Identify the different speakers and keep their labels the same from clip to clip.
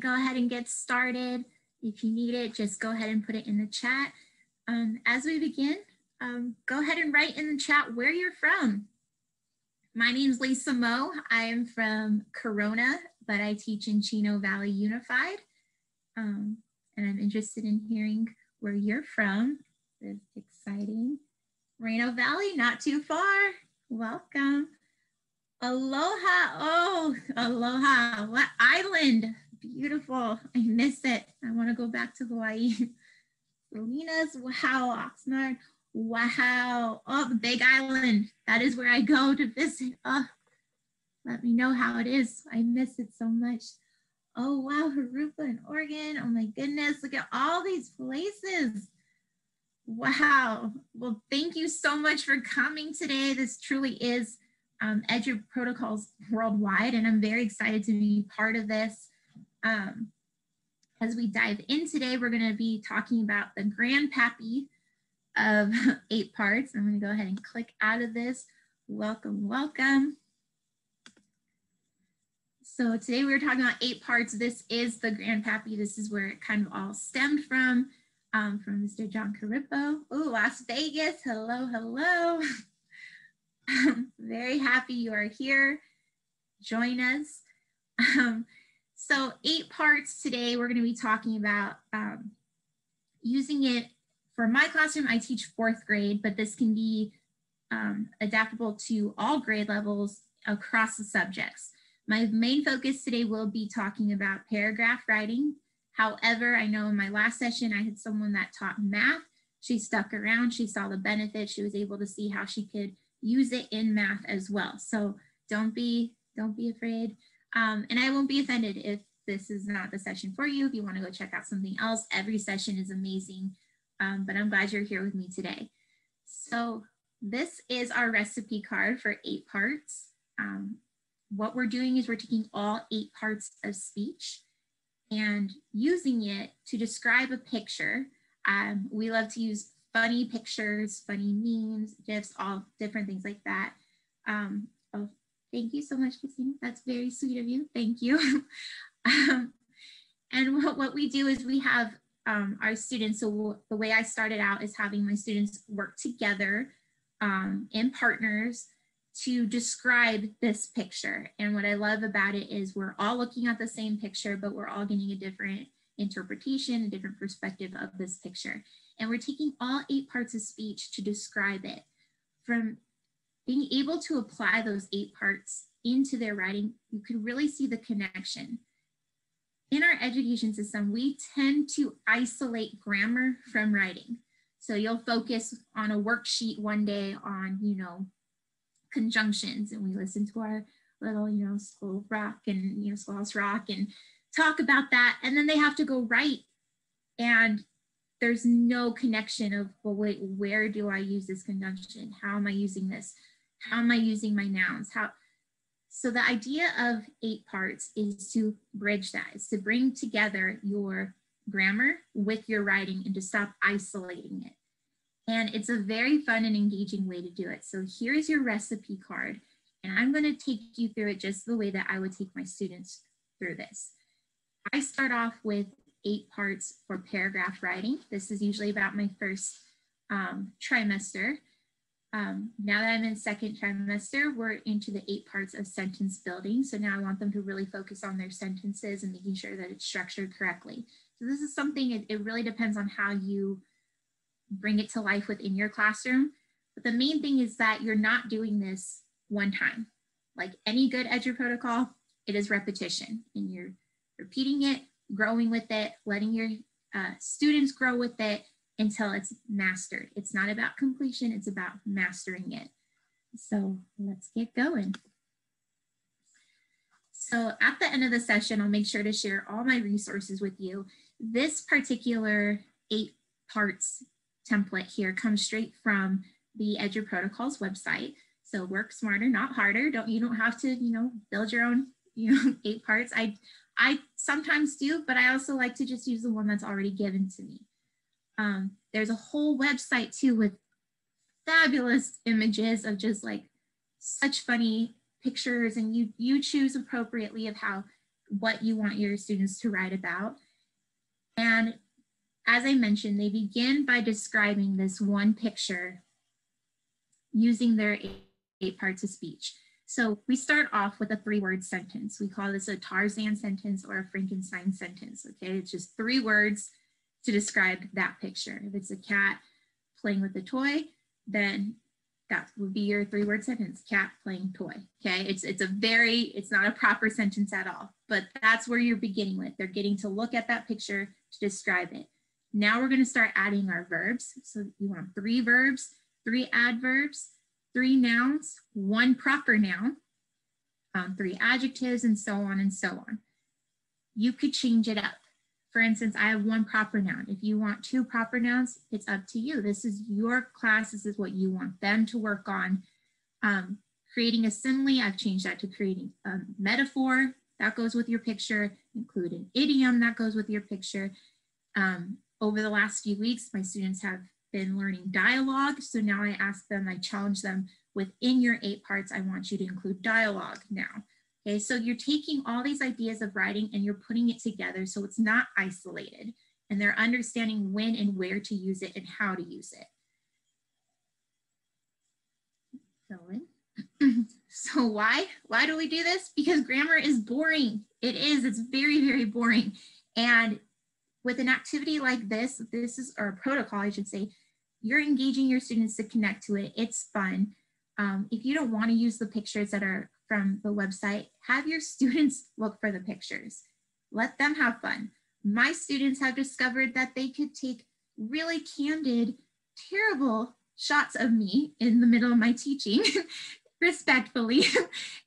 Speaker 1: go ahead and get started. If you need it, just go ahead and put it in the chat. As we begin, go ahead and write in the chat where you're from. My name is Lisa Moe. I am from Corona, but I teach in Chino Valley Unified. And I'm interested in hearing where you're from. It's exciting. Moreno Valley, not too far. Welcome. Aloha. Oh, aloha. What island? Beautiful. I miss it. I want to go back to Hawaii. Salinas. Wow. Oxnard. Wow. Oh, the Big Island. That is where I go to visit. Oh, let me know how it is. I miss it so much. Oh, wow. Harupa and Oregon. Oh, my goodness. Look at all these places. Wow. Well, thank you so much for coming today. This truly is Eduprotocols Worldwide, and I'm very excited to be part of this. As we dive in today, we're going to be talking about the grandpappy of 8 parts. I'm going to go ahead and click out of this. Welcome, welcome. So today we're talking about 8 parts. This is the grandpappy. This is where it kind of all stemmed from Mr. John Carippo. Oh, Las Vegas. Hello, hello. I'm very happy you are here. Join us. So 8 parts today. We're going to be talking about using it for my classroom. I teach 4th grade, but this can be adaptable to all grade levels across the subjects. My main focus today will be talking about paragraph writing. However, I know in my last session, I had someone that taught math. She stuck around, she saw the benefits, she was able to see how she could use it in math as well. So don't be afraid. And I won't be offended if this is not the session for you. If you want to go check out something else, every session is amazing. But I'm glad you're here with me today. So this is our recipe card for 8 parts. What we're doing is we're taking all 8 parts of speech and using it to describe a picture. We love to use funny pictures, funny memes, GIFs, all different things like that. Oh, thank you so much, Christina. That's very sweet of you. Thank you. And what we do is we have our students, so the way I started out is having my students work together in partners to describe this picture. And what I love about it is we're all looking at the same picture, but we're all getting a different interpretation, a different perspective of this picture. And we're taking all 8 parts of speech to describe it. From being able to apply those 8 parts into their writing, you can really see the connection. In our education system, we tend to isolate grammar from writing. So you'll focus on a worksheet one day on, conjunctions, and we listen to our little, school rock and, schoolhouse rock and talk about that. And then they have to go write, and there's no connection of, well, wait, where do I use this conjunction? How am I using this? How am I using my nouns? So the idea of 8 parts is to bridge that, is to bring together your grammar with your writing and to stop isolating it. And it's a very fun and engaging way to do it. So here's your recipe card, and I'm going to take you through it just the way that I would take my students through this. I start off with 8 parts for paragraph writing. This is usually about my first trimester. Now that I'm in 2nd trimester, we're into the 8 parts of sentence building. So now I want them to really focus on their sentences and making sure that it's structured correctly. So this is something, it really depends on how you bring it to life within your classroom. But the main thing is that you're not doing this one time. Like any good Eduprotocol, it is repetition, and you're repeating it, growing with it, letting your students grow with it until it's mastered. It's not about completion, it's about mastering it. So let's get going. So at the end of the session, I'll make sure to share all my resources with you. This particular 8 parts template here comes straight from the Eduprotocols website. So work smarter, not harder. You don't have to, build your own, 8 parts. I sometimes do, but I also like to just use the one that's already given to me. There's a whole website too with fabulous images of just like such funny pictures, and you choose appropriately of how what you want your students to write about. And as I mentioned, they begin by describing this one picture using their eight parts of speech. So we start off with a 3-word sentence. We call this a Tarzan sentence or a Frankenstein sentence, okay? It's just 3 words to describe that picture. If it's a cat playing with a toy, then that would be your 3-word sentence, cat playing toy, okay? It's not a proper sentence at all, but that's where you're beginning with. They're getting to look at that picture to describe it. Now we're gonna start adding our verbs. So you want 3 verbs, 3 adverbs, 3 nouns, 1 proper noun, 3 adjectives, and so on and so on. You could change it up. For instance, I have 1 proper noun. If you want 2 proper nouns, it's up to you. This is your class. This is what you want them to work on. Creating a simile, I've changed that to creating a metaphor that goes with your picture, include an idiom that goes with your picture. Over the last few weeks, my students have been learning dialogue. So now I ask them, I challenge them, within your 8 parts, I want you to include dialogue now. Okay, so you're taking all these ideas of writing and you're putting it together so it's not isolated, and they're understanding when and where to use it and how to use it. So why do we do this? Because grammar is boring. It is, it's very, very boring. And with an activity like this or a protocol, I should say, you're engaging your students to connect to it. It's fun. If you don't want to use the pictures that are from the website, have your students look for the pictures. Let them have fun. My students have discovered that they could take really candid, terrible shots of me in the middle of my teaching, respectfully,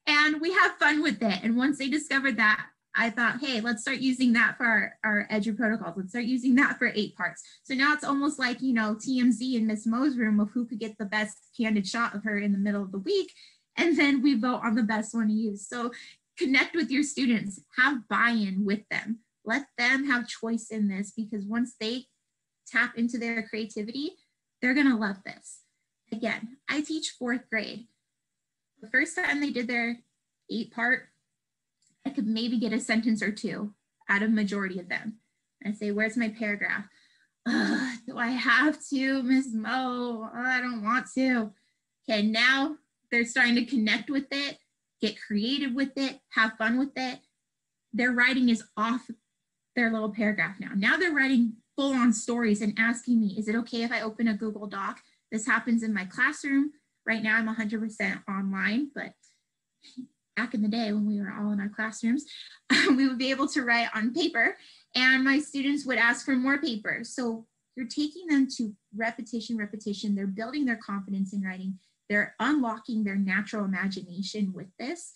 Speaker 1: and we have fun with it. And once they discovered that, I thought, hey, let's start using that for our Eduprotocols. Let's start using that for 8 parts. So now it's almost like, you know, TMZ in Miss Moe's room of who could get the best candid shot of her in the middle of the week. And then we vote on the best one to use. So connect with your students, have buy-in with them. Let them have choice in this, because once they tap into their creativity, they're gonna love this. Again, I teach 4th grade. The first time they did their 8-part, I could maybe get a sentence or 2 out of majority of them. I say, where's my paragraph? Do I have to, Miss Moe? I don't want to. Okay, now they're starting to connect with it, get creative with it, have fun with it. Their writing is off their little paragraph now. Now they're writing full-on stories and asking me, is it okay if I open a Google Doc? This happens in my classroom. Right now I'm 100% online, but back in the day when we were all in our classrooms, we would be able to write on paper, and my students would ask for more paper. So you're taking them to repetition. They're building their confidence in writing. They're unlocking their natural imagination with this.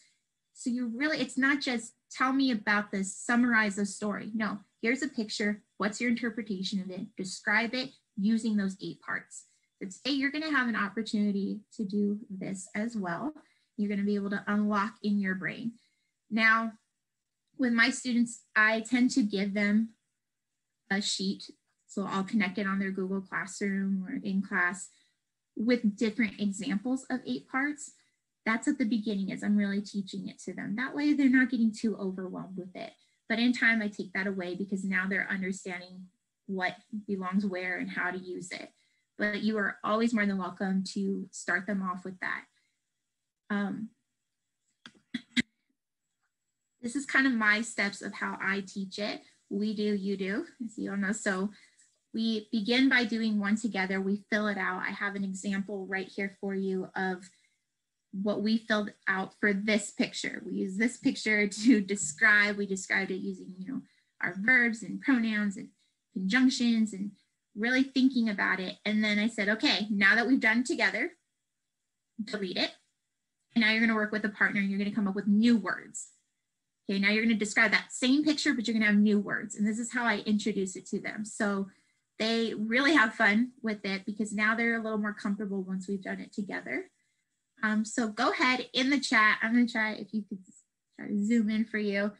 Speaker 1: So it's not just tell me about this, summarize the story. No, here's a picture. What's your interpretation of it? Describe it using those 8 parts. So today you're gonna have an opportunity to do this as well. You're gonna be able to unlock in your brain. Now, with my students, I tend to give them a sheet. So I'll connect it on their Google Classroom or in class with different examples of 8 parts. That's at the beginning as I'm really teaching it to them. That way they're not getting too overwhelmed with it. But in time, I take that away because now they're understanding what belongs where and how to use it. But you are always more than welcome to start them off with that. This is kind of my steps of how I teach it. We do, you do, as you all know. So we begin by doing one together. We fill it out. I have an example right here for you of what we filled out for this picture. We use this picture to describe. We described it using, our verbs and pronouns and conjunctions and really thinking about it. And then I said, okay, now that we've done together, delete it. And now you're going to work with a partner and you're going to come up with new words. Okay, now you're going to describe that same picture, but you're going to have new words. And this is how I introduce it to them. So they really have fun with it because now they're a little more comfortable once we've done it together. So go ahead in the chat. I'm going to try, if you could try to zoom in for you,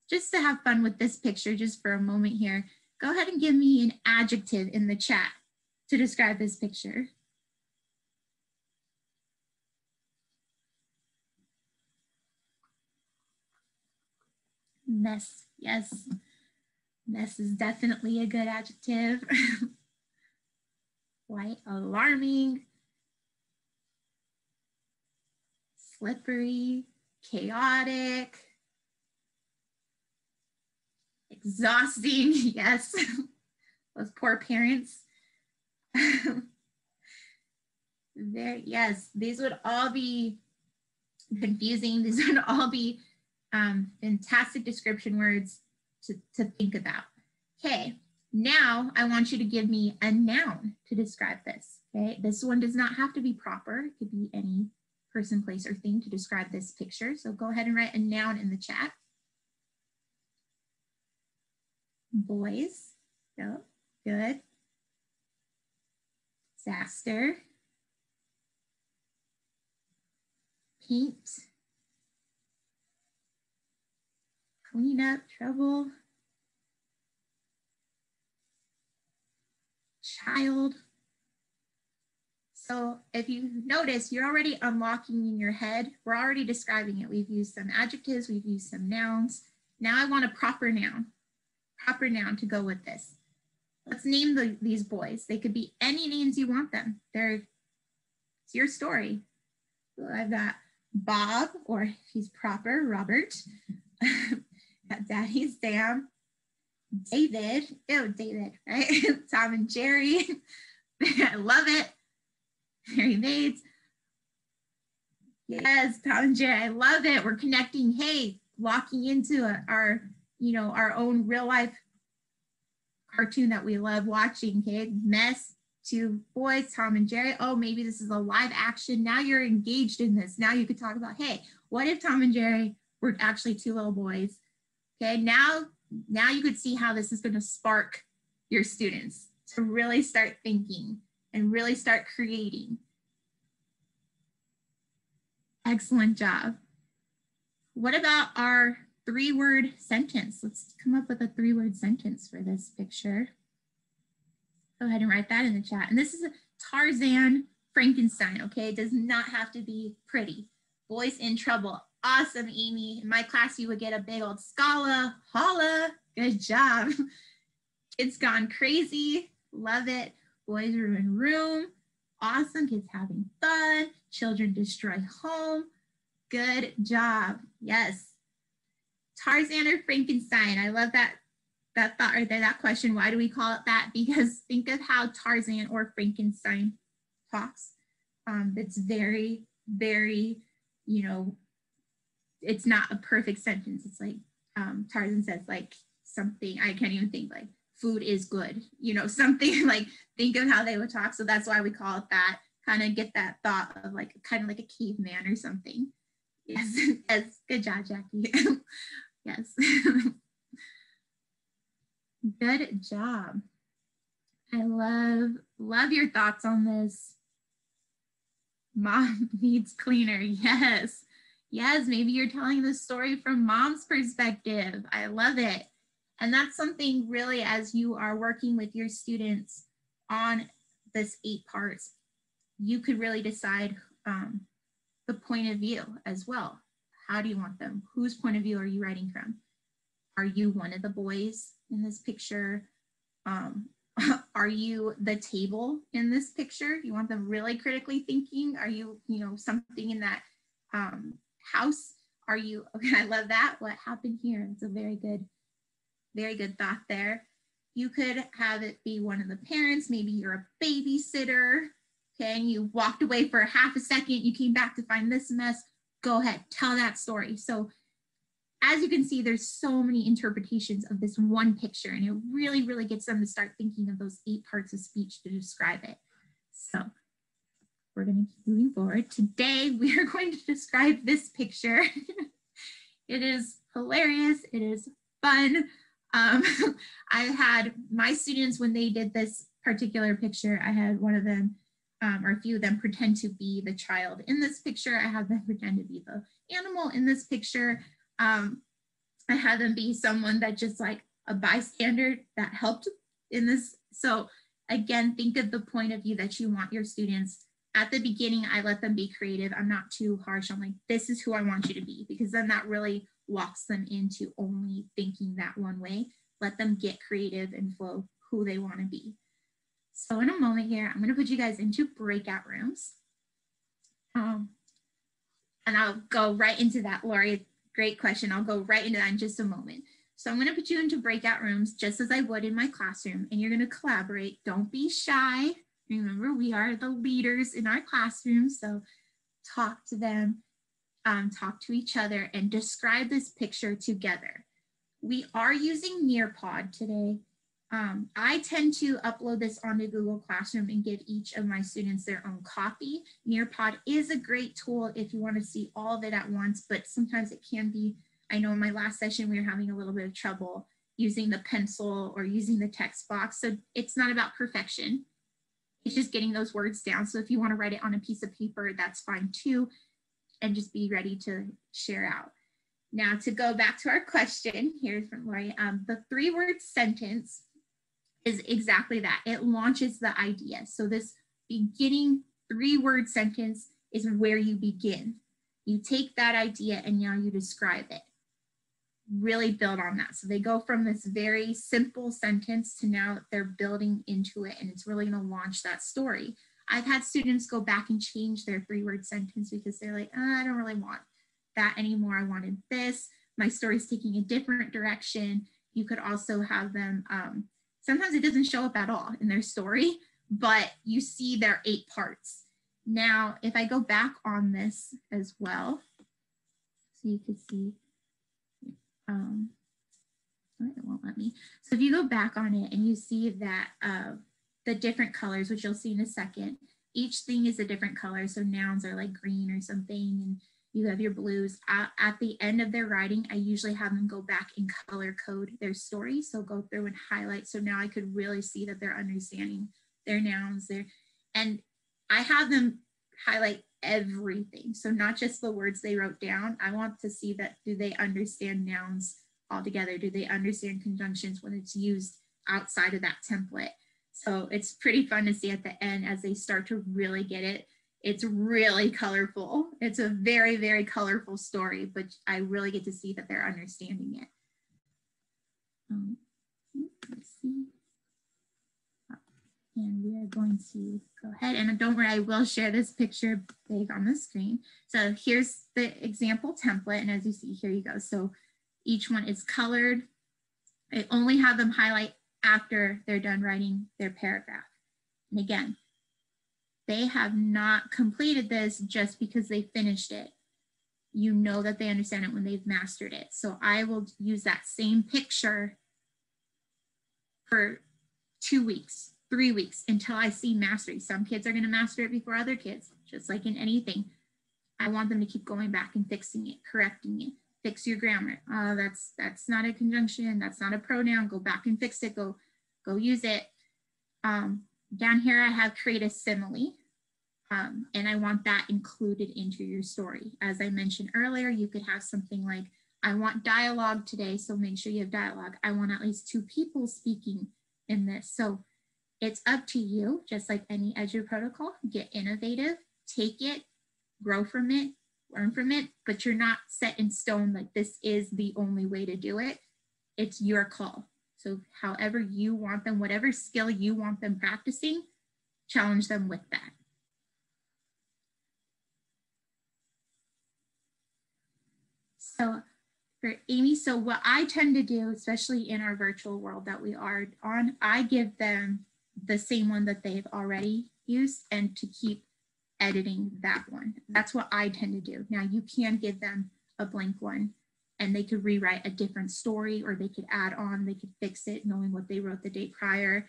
Speaker 1: just to have fun with this picture, just for a moment here. Go ahead and give me an adjective in the chat to describe this picture. Mess. Yes. Mess is definitely a good adjective. Quite alarming. Slippery. Chaotic. Exhausting. Yes. Those poor parents. There, yes, these would all be confusing. These would all be fantastic description words to think about. Okay, now I want you to give me a noun to describe this. Okay, this one does not have to be proper. It could be any person, place, or thing to describe this picture. So go ahead and write a noun in the chat. Boys, yep, good. Disaster. Paint. Clean up, trouble. Child. So if you notice, you're already unlocking in your head. We're already describing it. We've used some adjectives, we've used some nouns. Now I want a proper noun to go with this. Let's name these boys. They could be any names you want them. It's your story. So I've got Bob, or if he's proper, Robert. Got Daddy, Sam. David, David, right? Tom and Jerry. I love it. Mary Maids. Yes, Tom and Jerry, I love it. We're connecting, hey, locking into our own real life cartoon that we love watching, okay? Mess, two boys, Tom and Jerry. Oh, maybe this is a live action. Now you're engaged in this. Now you could talk about, hey, what if Tom and Jerry were actually two little boys? Okay, now you could see how this is going to spark your students to really start thinking and really start creating. Excellent job. What about our 3-word sentence? Let's come up with a 3-word sentence for this picture. Go ahead and write that in the chat. And this is a Tarzan Frankenstein, okay? It does not have to be pretty. Boys in trouble. Awesome, Amy. In my class, you would get a big old scala. Holla. Good job. Kids gone crazy. Love it. Boys ruin room. Awesome. Kids having fun. Children destroy home. Good job. Yes. Tarzan or Frankenstein. I love that thought right there, that question. Why do we call it that? Because think of how Tarzan or Frankenstein talks. It's very, very, it's not a perfect sentence. It's like Tarzan says, like something, I can't even think, like food is good, something like, think of how they would talk. So that's why we call it that, kind of get that thought of like, kind of like a caveman or something. Yes, yes, good job, Jackie. Yes. Good job. I love your thoughts on this. Mom needs cleaner. Yes. Yes, maybe you're telling the story from mom's perspective. I love it. And that's something really, as you are working with your students on this 8 parts, you could really decide the point of view as well. How do you want them? Whose point of view are you writing from? Are you one of the boys in this picture? Are you the table in this picture? You want them really critically thinking? Are you, something in that house? Are you, okay, I love that. What happened here? It's a very good thought there. You could have it be one of the parents. Maybe you're a babysitter, okay, and you walked away for half a second. You came back to find this mess. Go ahead, tell that story. So as you can see, there's so many interpretations of this one picture, and it really, really gets them to start thinking of those 8 parts of speech to describe it. So we're going to keep moving forward. Today, we are going to describe this picture. It is hilarious. It is fun. I had my students, when they did this particular picture, I had one of them, or a few of them, pretend to be the child in this picture. I had them pretend to be the animal in this picture. I had them be someone that just like a bystander that helped in this. So again, think of the point of view that you want your students. At the beginning, I let them be creative. I'm not too harsh. I'm like, this is who I want you to be, because then that really locks them into only thinking that one way. Let them get creative and flow who they want to be. So in a moment here, I'm going to put you guys into breakout rooms. And I'll go right into that, Lori. Great question. I'll go right into that in just a moment. So I'm going to put you into breakout rooms just as I would in my classroom, and you're going to collaborate. Don't be shy. Remember, we are the leaders in our classroom, so talk to them, talk to each other, and describe this picture together. We are using Nearpod today. I tend to upload this onto Google Classroom and give each of my students their own copy. Nearpod is a great tool if you want to see all of it at once, but sometimes it can be, I know in my last session, we were having a little bit of trouble using the pencil or using the text box. So it's not about perfection. It's just getting those words down. So if you want to write it on a piece of paper, that's fine too. And just be ready to share out. Now to go back to our question, here's from Lori. The 3-word sentence is exactly that. It launches the idea. So this beginning 3-word sentence is where you begin. You take that idea and now you describe it. Really build on that. So they go from this very simple sentence to now they're building into it, and it's really going to launch that story. I've had students go back and change their 3-word sentence because they're like, oh, I don't really want that anymore. I wanted this. My story's taking a different direction. You could also have them, sometimes it doesn't show up at all in their story, but you see their 8 parts. Now, if I go back on this as well, so you could see, it won't let me. So if you go back on it and you see that the different colors, which you'll see in a second, each thing is a different color. So nouns are like green or something, and you have your blues. At the end of their writing, I usually have them go back and color code their story. So go through and highlight. So now I could really see that they're understanding their nouns there. And I have them highlight everything. So not just the words they wrote down. I want to see that, do they understand nouns altogether? Do they understand conjunctions when it's used outside of that template? So it's pretty fun to see at the end as they start to really get it. It's really colorful. It's a very, very colorful story, but I really get to see that they're understanding it. Let's see. And we are going to go ahead, and don't worry, I will share this picture big on the screen. So here's the example template, and as you see, here you go. So each one is colored. I only have them highlight after they're done writing their paragraph. And again, they have not completed this just because they finished it. You know that they understand it when they've mastered it. So I will use that same picture for 2 weeks, 3 weeks, until I see mastery. Some kids are going to master it before other kids, just like in anything. I want them to keep going back and fixing it, correcting it. Fix your grammar. That's not a conjunction. That's not a pronoun. Go back and fix it. Go use it. Down here, I have create a simile. And I want that included into your story. As I mentioned earlier, you could have something like, I want dialogue today, so make sure you have dialogue. I want at least 2 people speaking in this. So it's up to you, just like any Eduprotocol. Get innovative, take it, grow from it, learn from it, but you're not set in stone like this is the only way to do it. It's your call. So however you want them, whatever skill you want them practicing, challenge them with that. So for Amy, so what I tend to do, especially in our virtual world that we are on, I give them the same one that they've already used and to keep editing that one. That's what I tend to do. Now you can give them a blank one and they could rewrite a different story, or they could add on, they could fix it knowing what they wrote the day prior.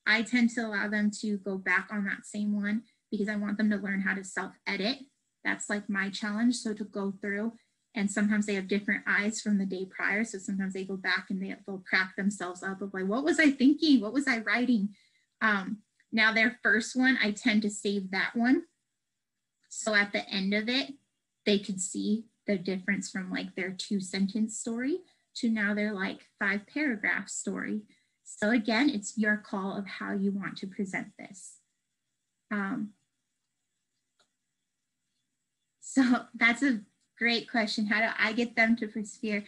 Speaker 1: I tend to allow them to go back on that same one because I want them to learn how to self-edit. That's like my challenge. So to go through, and sometimes they have different eyes from the day prior. So sometimes they go back and they'll crack themselves up of like, what was I thinking? What was I writing? Now their first one, I tend to save that one. So at the end of it, they could see the difference from like their 2-sentence story to now their like 5-paragraph story. So again, it's your call of how you want to present this. So that's a Great question. How do I get them to persevere?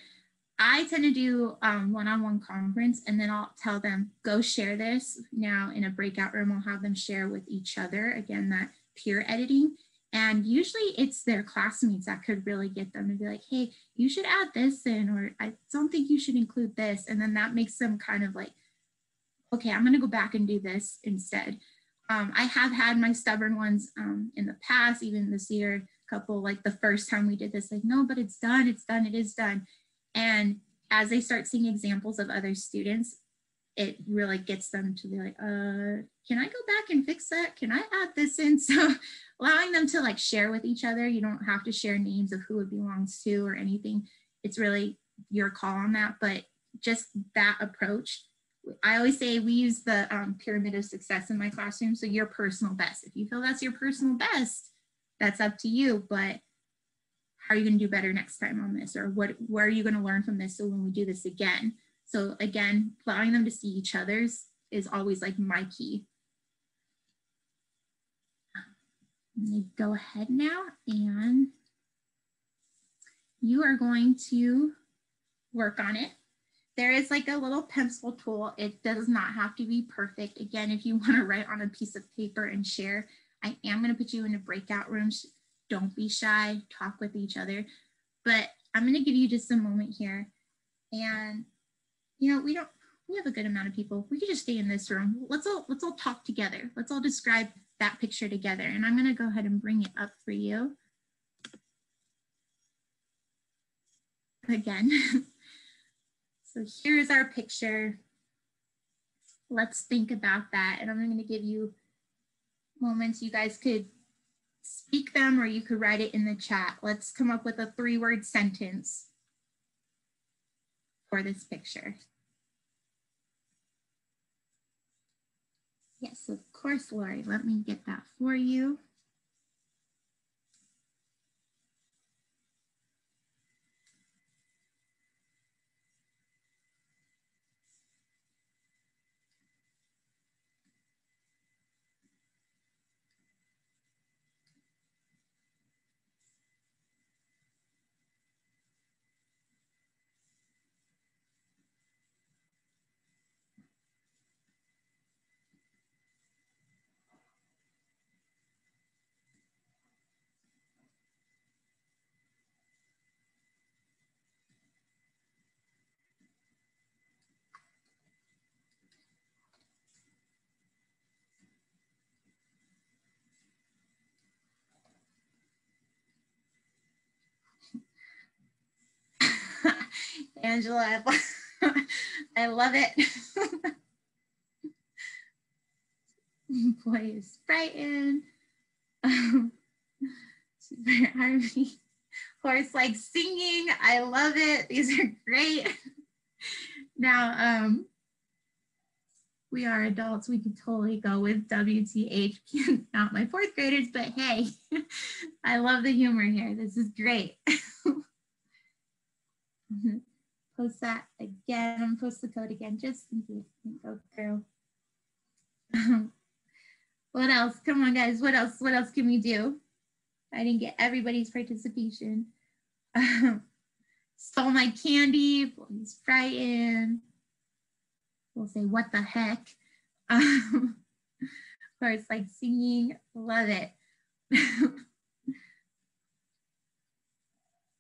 Speaker 1: I tend to do one-on-one conference, and then I'll tell them, go share this. Now in a breakout room, I'll have them share with each other. Again, that peer editing. And usually it's their classmates that could really get them to be like, hey, you should add this in, or I don't think you should include this. And then that makes them kind of like, okay, I'm going to go back and do this instead. I have had my stubborn ones in the past, even this year, couple, like the first time we did this, like, no, but it's done, it is done. And as they start seeing examples of other students, it really gets them to be like, can I go back and fix that? Can I add this in? So allowing them to like share with each other, you don't have to share names of who it belongs to or anything. It's really your call on that, but just that approach. I always say we use the pyramid of success in my classroom. So your personal best, if you feel that's your personal best, that's up to you, but how are you going to do better next time on this? Or what are you going to learn from this? So when we do this again, so again, allowing them to see each other's is always like my key. Let me go ahead now, and you are going to work on it. There is like a little pencil tool. It does not have to be perfect. Again, if you want to write on a piece of paper and share, I am going to put you into breakout rooms. Don't be shy, talk with each other. But I'm going to give you just a moment here. And, you know, we have a good amount of people. We could just stay in this room. Let's all talk together. Let's all describe that picture together. And I'm going to go ahead and bring it up for you. Again. So here's our picture. Let's think about that. And I'm going to give you moments. You guys could speak them or you could write it in the chat. Let's come up with a 3-word sentence for this picture. Yes, of course, Lori. Let me get that for you. Angela, I love it. Boy is frightened. Army. Horse like singing. I love it. These are great. Now, we are adults. We could totally go with WTH. Not my 4th graders, but hey, I love the humor here. This is great. Post that again. Post the code again, just in case we go through. What else? Come on, guys. What else? What else can we do? I didn't get everybody's participation. Stole my candy. He's frightened. We'll say, what the heck? Of course, like singing. Love it.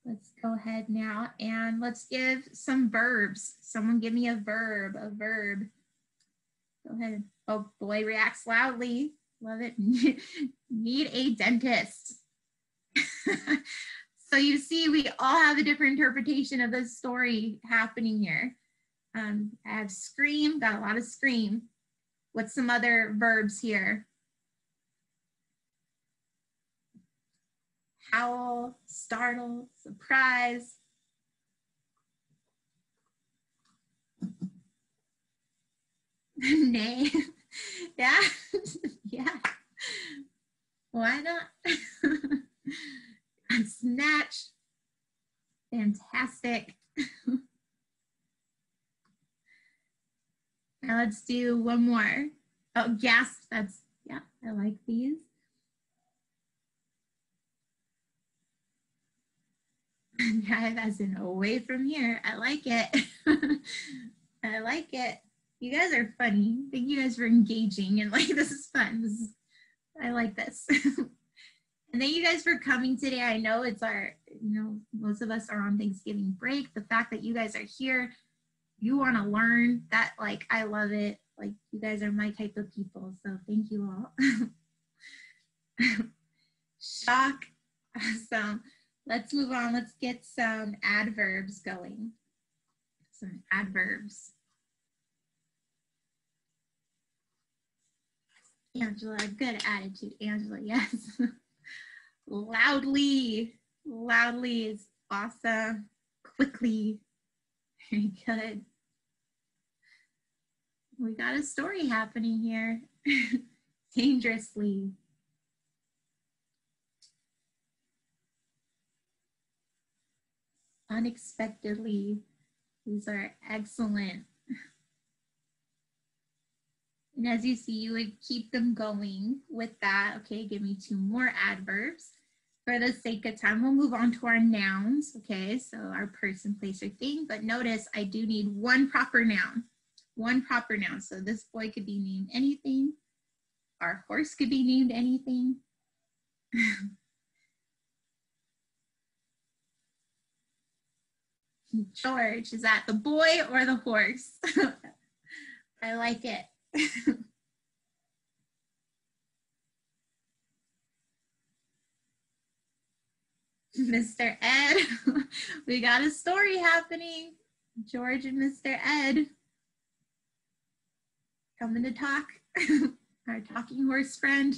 Speaker 1: Let's go ahead now and let's give some verbs. Someone give me a verb, Go ahead. Oh, boy reacts loudly. Love it. Need a dentist. So you see, we all have a different interpretation of this story happening here. I have scream, got a lot of scream. What's some other verbs here? Howl, startle, surprise. Nay. Yeah. Yeah. Why not? Snatch. Fantastic. Now let's do one more. Oh, gasp. That's, yeah, I like these. Drive as in away from here. I like it. I like it. You guys are funny. Thank you guys for engaging and like this is fun. I like this. And thank you guys for coming today. I know it's our, most of us are on Thanksgiving break. The fact that you guys are here, you want to learn that, like, I love it. Like, you guys are my type of people. So thank you all. Shock. Awesome. Let's move on. Let's get some adverbs going. Some adverbs. Angela, good attitude. Angela, yes. Loudly. Loudly is awesome. Quickly. Very good. We got a story happening here. Dangerously. Unexpectedly. These are excellent. And as you see, you would keep them going with that. Okay, give me 2 more adverbs. For the sake of time, we'll move on to our nouns. Okay, so our person, place, or thing. But notice I do need 1 proper noun. 1 proper noun. So this boy could be named anything. Our horse could be named anything. George, is that the boy or the horse? I like it. Mr. Ed, we got a story happening. George and Mr. Ed coming to talk. Our talking horse friend.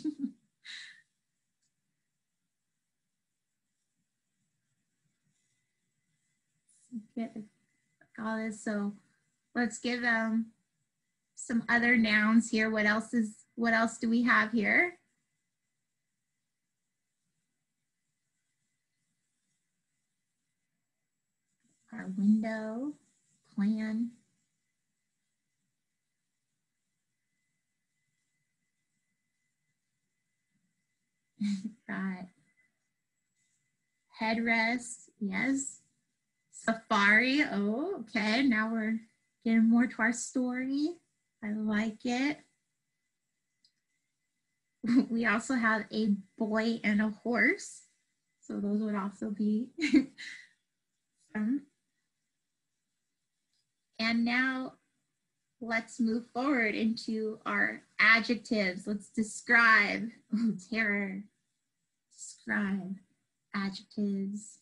Speaker 1: Get all this. So let's give some other nouns here. What else do we have here? Our window, plan. Got headrest, yes. Safari, oh, okay. Now we're getting more to our story. I like it. We also have a boy and a horse. So those would also be some. And now let's move forward into our adjectives. Let's describe. Oh, terror. Describe adjectives.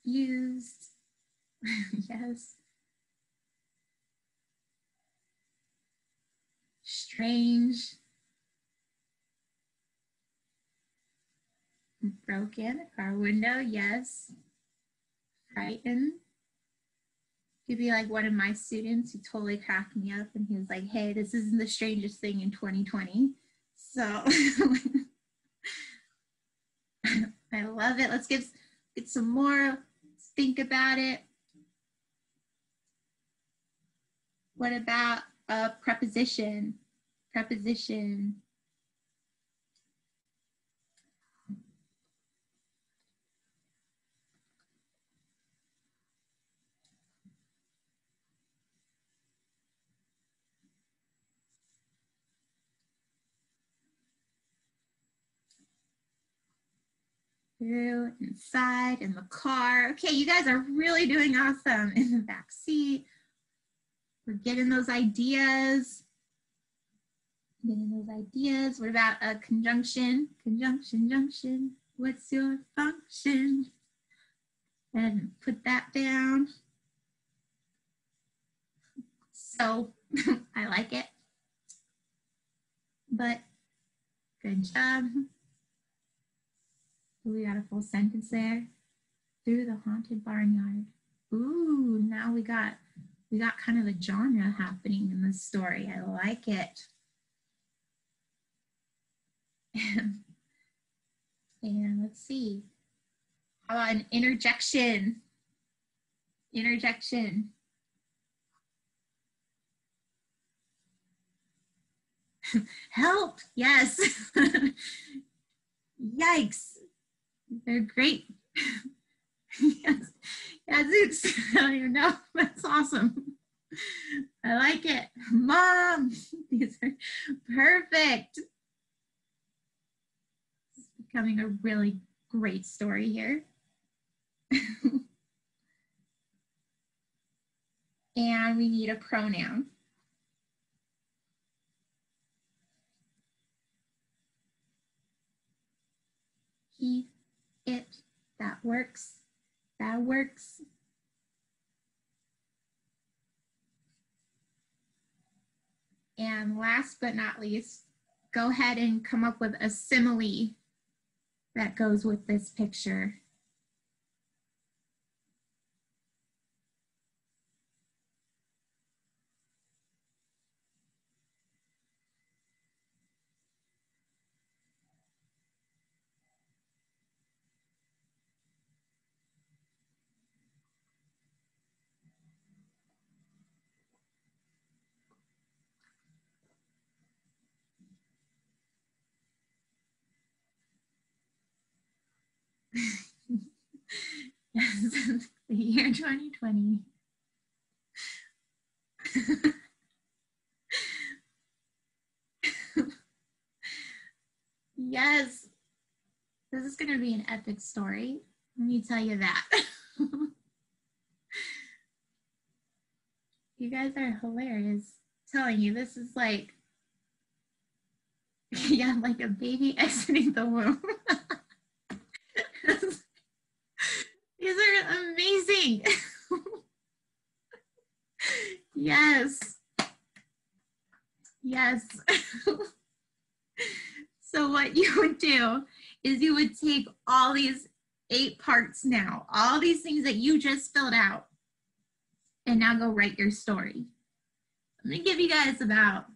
Speaker 1: Confused. Yes. Strange. Broken. Our window, yes. Frightened. Could be like one of my students who totally cracked me up and he was like, hey, this isn't the strangest thing in 2020. So I love it. Let's get some more. Let's think about it. What about a preposition? Preposition. Through, inside, in the car. Okay, you guys are really doing awesome. In the back seat. We're getting those ideas. Getting those ideas. What about a conjunction? Conjunction, junction. What's your function? And put that down. So I like it. But good job. We got a full sentence there. Through the haunted barnyard. Ooh, now we got kind of a genre happening in this story. I like it. And let's see. How about an interjection? Interjection. Help, yes. Yikes, they're great. Yes, yes, it's, I don't even know, that's awesome. I like it. Mom, these are perfect. It's becoming a really great story here. And we need a pronoun. He, it, that works. That works. And last but not least, go ahead and come up with a simile that goes with this picture. Yes, the year 2020. Yes, this is going to be an epic story. Let me tell you that. You guys are hilarious. I'm telling you, this is like, yeah, like a baby exiting the womb. These are amazing. Yes. Yes. So what you would do is you would take all these 8 parts now, all these things that you just filled out, and now go write your story. I'm gonna give you guys about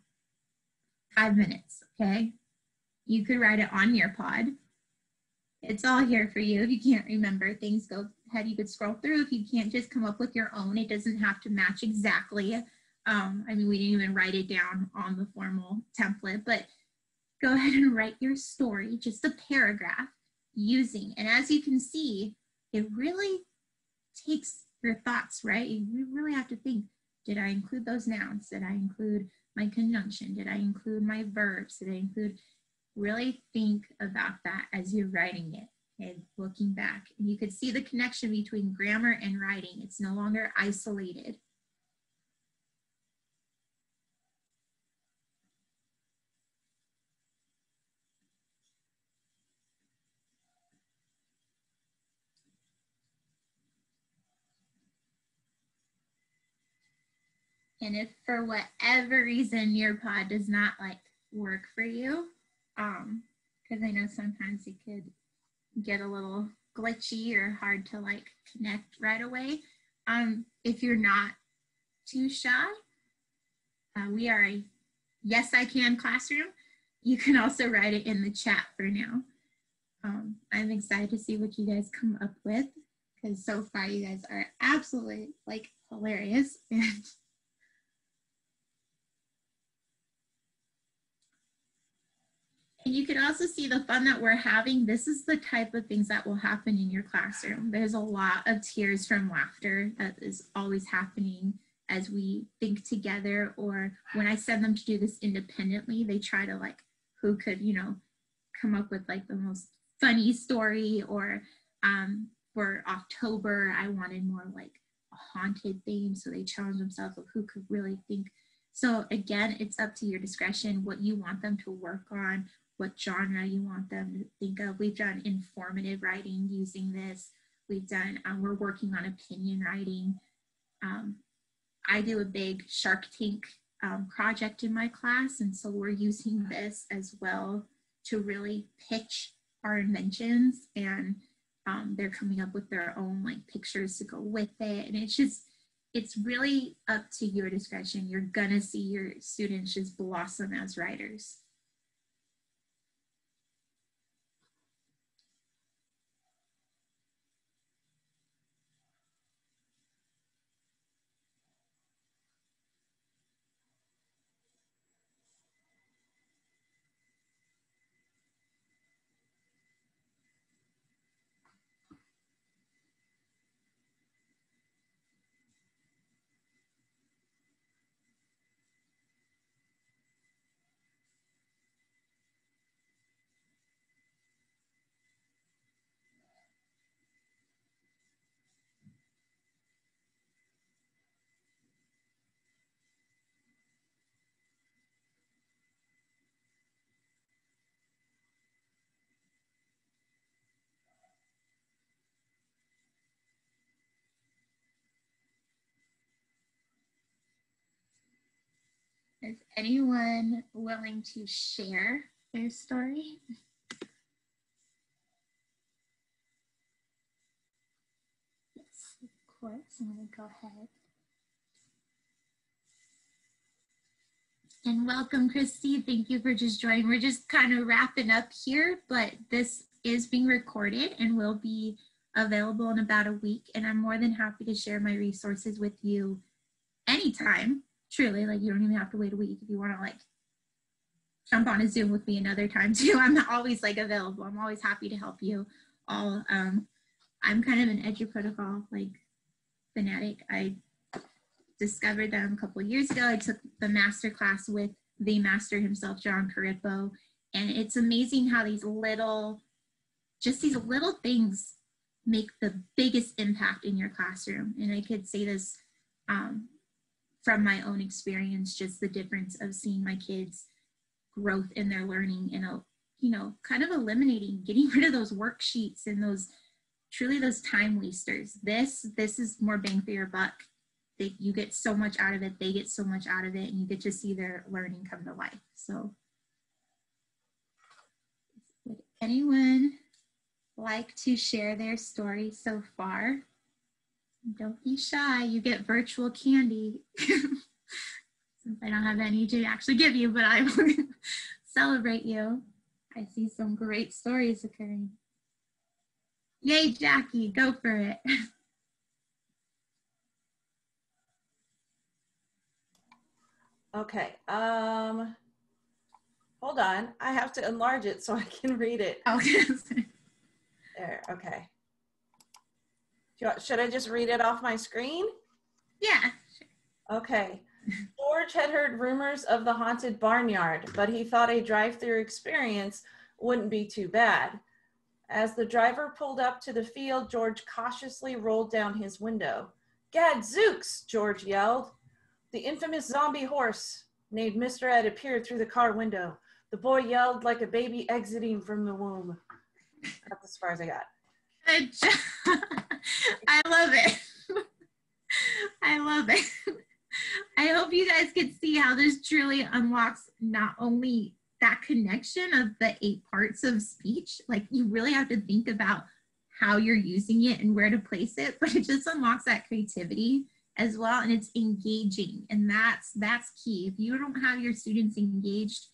Speaker 1: 5 minutes, okay? You could write it on Nearpod. It's all here for you. If you can't remember things, go ahead, you could scroll through. If you can't, just come up with your own. It doesn't have to match exactly. I mean, we didn't even write it down on the formal template, but go ahead and write your story, just a paragraph using, and as you can see, it really takes your thoughts, right? You really have to think, did I include those nouns? Did I include my conjunction? Did I include my verbs? Did I include, really think about that as you're writing it and looking back. And you could see the connection between grammar and writing. It's no longer isolated. And if for whatever reason your pod does not like work for you, because I know sometimes it could get a little glitchy or hard to like connect right away. If you're not too shy, we are a Yes I Can classroom. You can also write it in the chat for now. I'm excited to see what you guys come up with, because so far you guys are absolutely like hilarious. And you can also see the fun that we're having. This is the type of things that will happen in your classroom. There's a lot of tears from laughter that is always happening as we think together, or when I send them to do this independently, they try to like, who could, you know, come up with like the most funny story, or for October, I wanted more like a haunted theme. So they challenge themselves of who could really think. So again, it's up to your discretion what you want them to work on, what genre you want them to think of. We've done informative writing using this. We've done, we're working on opinion writing. I do a big Shark Tank project in my class, and so we're using this as well to really pitch our inventions, and they're coming up with their own like pictures to go with it. And it's just, it's really up to your discretion. You're gonna see your students just blossom as writers. Is anyone willing to share their story? Yes, of course. I'm going to go ahead. And welcome, Christy. Thank you for just joining. We're just kind of wrapping up here, but this is being recorded and will be available in about a week. And I'm more than happy to share my resources with you anytime. Truly, like, you don't even have to wait a week if you want to like jump on a Zoom with me another time too. I'm always like available. I'm always happy to help you all. I'm kind of an Eduprotocol like fanatic. I discovered them a couple of years ago. I took the master class with the master himself, John Carippo, and it's amazing how these little things make the biggest impact in your classroom. And I could say this from my own experience, just the difference of seeing my kids' growth in their learning and, you know, kind of getting rid of those worksheets and those time wasters. This is more bang for your buck. You get so much out of it, they get so much out of it, and you get to see their learning come to life. So would anyone like to share their story so far? Don't be shy, you get virtual candy. Since I don't have any to actually give you, but I will celebrate you. I see some great stories occurring. Yay, Jackie, go for it.
Speaker 2: Okay, hold on. I have to enlarge it so I can read it.
Speaker 1: Okay.
Speaker 2: There, okay. Should I just read it off my screen?
Speaker 1: Yeah. Sure.
Speaker 2: Okay. George had heard rumors of the haunted barnyard, but he thought a drive-through experience wouldn't be too bad. As the driver pulled up to the field, George cautiously rolled down his window. "Gadzooks!" George yelled. The infamous zombie horse named Mr. Ed appeared through the car window. The boy yelled like a baby exiting from the womb. That's as far as I got.
Speaker 1: Good job. I love it. I love it. I hope you guys can see how this truly unlocks not only that connection of the 8 parts of speech, like you really have to think about how you're using it and where to place it, but it just unlocks that creativity as well, and it's engaging, and that's key. If you don't have your students engaged,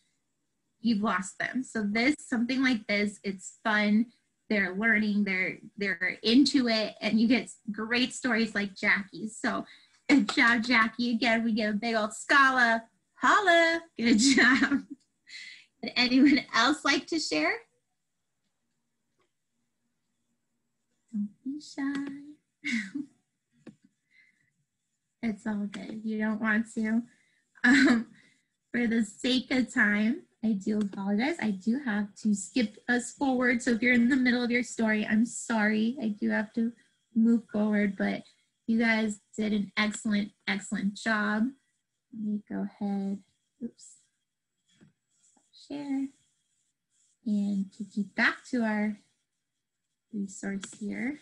Speaker 1: you've lost them. So something like this, it's fun, they're learning, they're into it, and you get great stories like Jackie's. So good job, Jackie. Again, we get a big old scala. Holla. Good job. Would anyone else like to share? Don't be shy. It's all good. You don't want to. For the sake of time, I do apologize. I do have to skip us forward. So if you're in the middle of your story, I'm sorry. I do have to move forward, but you guys did an excellent, excellent job. Let me go ahead. Oops. Share. And to keep back to our resource here.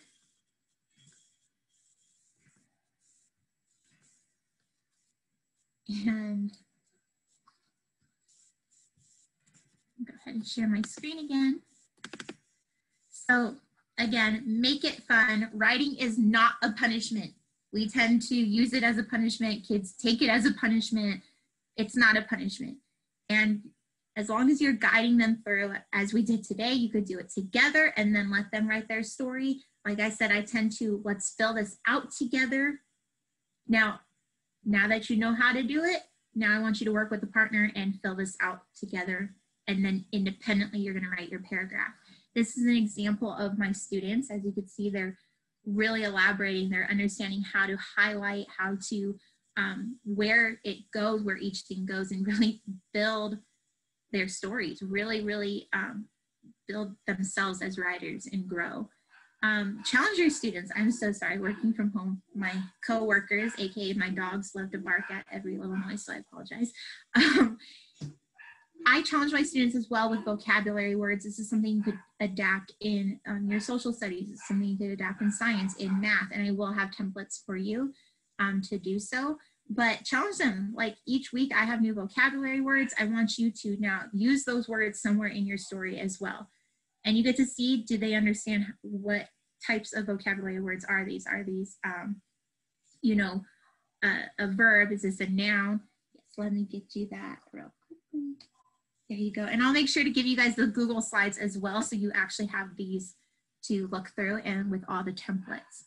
Speaker 1: And go ahead and share my screen again. So again, make it fun. Writing is not a punishment. We tend to use it as a punishment. Kids take it as a punishment. It's not a punishment. And as long as you're guiding them through, as we did today, you could do it together and then let them write their story. Like I said, I tend to, let's fill this out together. Now that you know how to do it, now I want you to work with a partner and fill this out together. And then independently, you're gonna write your paragraph. This is an example of my students. As you can see, they're really elaborating. They're understanding how to highlight, how to, where it goes, where each thing goes, and really build their stories, really build themselves as writers and grow. Challenge your students. I'm so sorry, working from home. My coworkers, AKA my dogs, love to bark at every little noise, so I apologize. I challenge my students as well with vocabulary words. This is something you could adapt in your social studies. It's something you could adapt in science, in math, and I will have templates for you to do so. but challenge them. Like each week I have new vocabulary words. I want you to now use those words somewhere in your story as well. And you get to see, do they understand what types of vocabulary words are these? Are these, you know, a verb? Is this a noun? Yes, let me get you that real quickly. There you go. And I'll make sure to give you guys the Google Slides as well, so you actually have these to look through and with all the templates.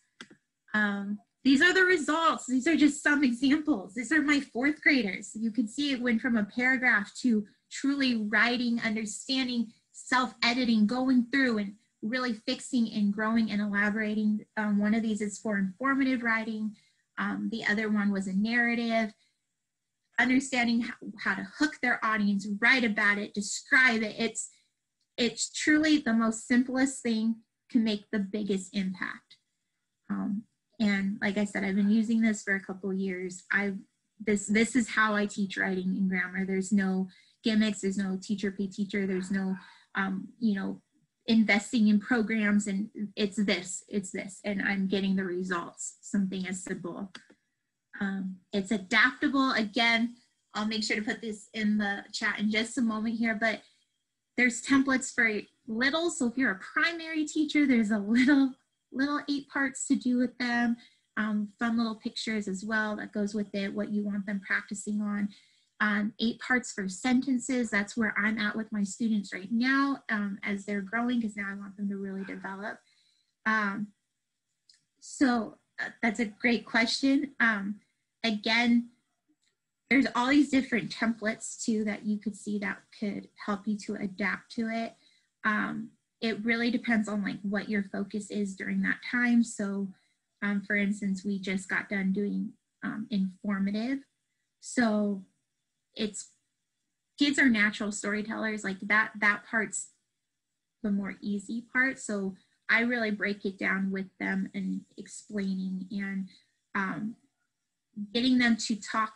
Speaker 1: These are the results. These are just some examples. These are my 4th graders. You can see it went from a paragraph to truly writing, understanding, self-editing, going through and really fixing and growing and elaborating. One of these is for informative writing. The other one was a narrative, understanding how to hook their audience, write about it, describe it. It's truly the most simplest thing can make the biggest impact. And like I said, I've been using this for a couple of years. This is how I teach writing and grammar. There's no gimmicks. There's no teacher pay teacher. There's no, you know, investing in programs. And it's this. And I'm getting the results. Something as simple. It's adaptable. Again, I'll make sure to put this in the chat in just a moment here, but there's templates for little. So if you're a primary teacher, there's a little 8 parts to do with them. Fun little pictures as well that goes with it, what you want them practicing on. 8 parts for sentences. That's where I'm at with my students right now as they're growing, because now I want them to really develop. So that's a great question. Again, there's all these different templates too that you could see that could help you to adapt to it. It really depends on like what your focus is during that time. So for instance, we just got done doing informative. So kids are natural storytellers, like that part's the more easy part. So I really break it down with them and explaining and getting them to talk,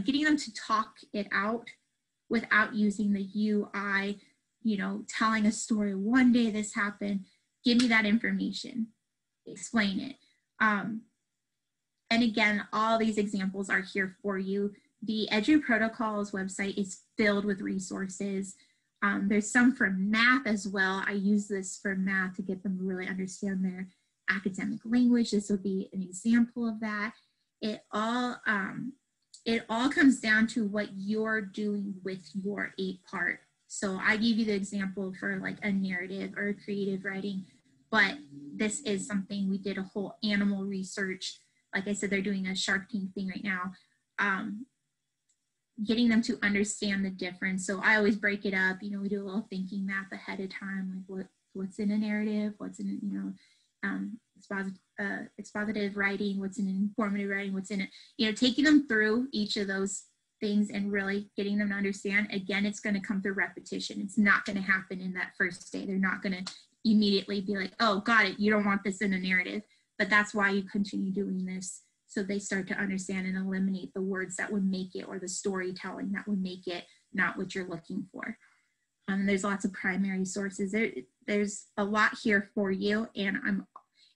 Speaker 1: getting them to talk it out without using the you, I, you know, telling a story. One day this happened, give me that information, explain it. And again, all these examples are here for you. The Eduprotocols website is filled with resources. There's some for math as well. I use this for math to get them to really understand their academic language. This would be an example of that. It all comes down to what you're doing with your 8-part. So I gave you the example for like a narrative or a creative writing, but this is something we did a whole animal research. Like I said, they're doing a Shark Tank thing right now, getting them to understand the difference. So I always break it up. You know, we do a little thinking math ahead of time, like what's in a narrative, what's in, you know, expositive writing, what's in informative writing, what's in it, you know, taking them through each of those things and really getting them to understand. Again, it's going to come through repetition. It's not going to happen in that first day. They're not going to immediately be like, oh, got it, you don't want this in a narrative. But that's why you continue doing this, so they start to understand and eliminate the words that would make it, or the storytelling that would make it not what you're looking for. There's lots of primary sources. There's a lot here for you, and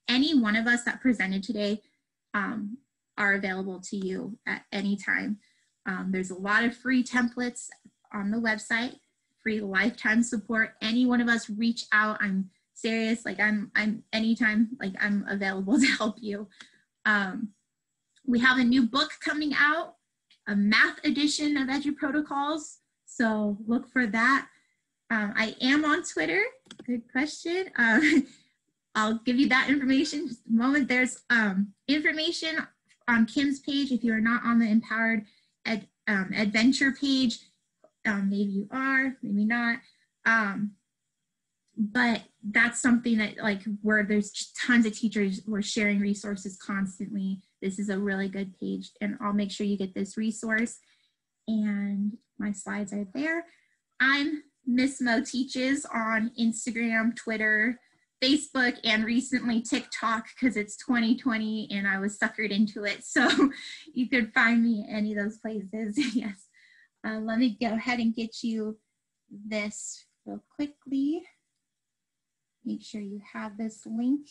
Speaker 1: any one of us that presented today are available to you at any time. There's a lot of free templates on the website, free lifetime support. Any one of us reach out. I'm serious, like I'm anytime, like I'm available to help you. We have a new book coming out, a math edition of Eduprotocols, so look for that. I am on Twitter. Good question. I'll give you that information in just a moment. There's information on Kim's page if you're not on the Empowered Adventure page. Maybe you are, maybe not. But that's something that, like, where there's just tons of teachers, we're sharing resources constantly. This is a really good page, and I'll make sure you get this resource. And my slides are there. I'm Miss Moe Teaches on Instagram, Twitter, Facebook, and recently TikTok, because it's 2020 and I was suckered into it. So you could find me any of those places. Yes. Let me go ahead and get you this real quickly. Make sure you have this link